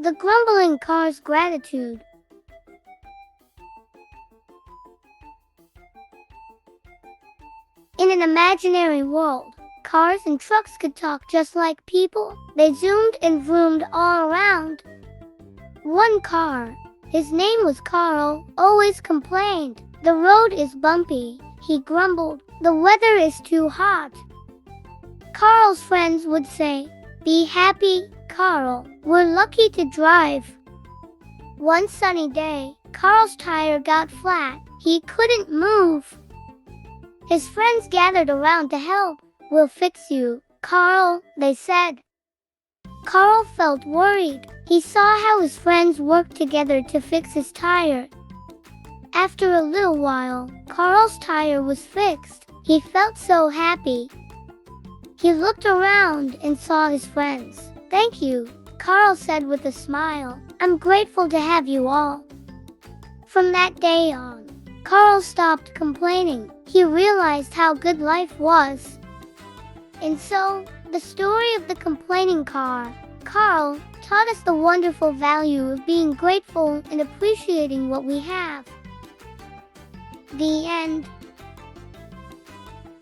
The grumbling car's gratitude. In an imaginary world, cars and trucks could talk just like people. They zoomed and vroomed all around. One car, his name was Carl, always complained. The road is bumpy, he grumbled. The weather is too hot. Carl's friends would say, "Be happy, Carl. We're lucky to drive." One sunny day, Carl's tire got flat. He couldn't move. His friends gathered around to help. "We'll fix you, Carl," they said. Carl felt worried. He saw how his friends worked together to fix his tire. After a little while, Carl's tire was fixed. He felt so happy. He looked around and saw his friends. "Thank you," Carl said with a smile. "I'm grateful to have you all." From that day on, Carl stopped complaining. He realized how good life was. And so, the story of the complaining car, Carl, taught us the wonderful value of being grateful and appreciating what we have. The end.